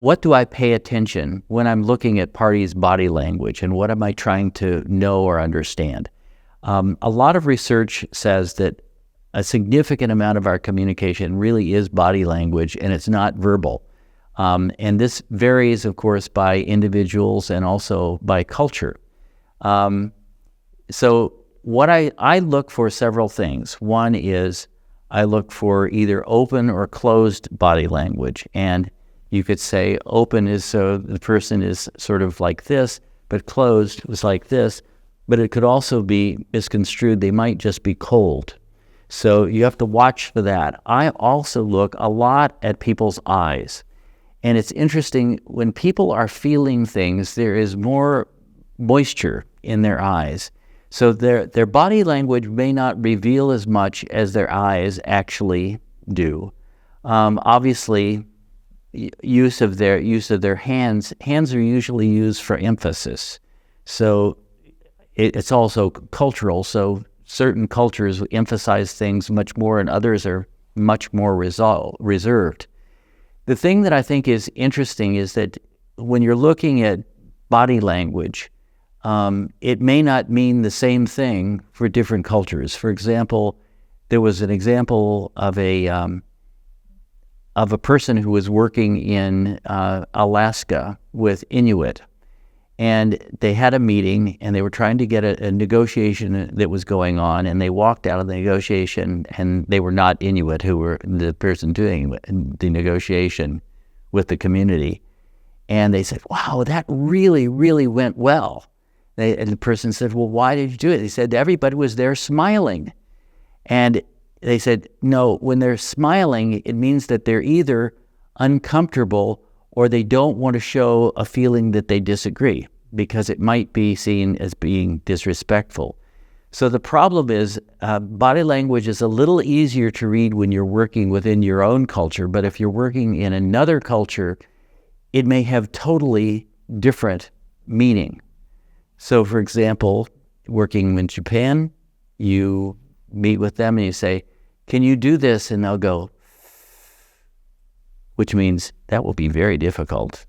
what do I pay attention when I'm looking at parties' body language, and what am I trying to know or understand? A lot of research says that a significant amount of our communication really is body language, and it's not verbal. And this varies, of course, by individuals and also by culture. So what I look for several things. One is I look for either open or closed body language. And you could say open is so the person is sort of like this, but closed was like this. But it could also be misconstrued. They might just be cold. So you have to watch for that. I also look a lot at people's eyes. And it's interesting, when people are feeling things, there is more moisture in their eyes. So their body language may not reveal as much as their eyes actually do. Obviously, use of their hands. Hands are usually used for emphasis. So it's also cultural. So certain cultures emphasize things much more, and others are much more reserved. The thing that I think is interesting is that when you're looking at body language, it may not mean the same thing for different cultures. For example, there was an example of a person who was working in Alaska with Inuit, and they had a meeting, and they were trying to get a negotiation that was going on, and they walked out of the negotiation, and they were not Inuit who were the person doing the negotiation with the community. And they said, wow, that really, really went well. And the person said, well, why did you do it? They said, everybody was there smiling. And they said, no, when they're smiling, it means that they're either uncomfortable or they don't want to show a feeling that they disagree, because it might be seen as being disrespectful. So the problem is body language is a little easier to read when you're working within your own culture, but if you're working in another culture, it may have totally different meaning. So for example, working in Japan, you meet with them and you say, can you do this? And they'll go, which means that will be very difficult.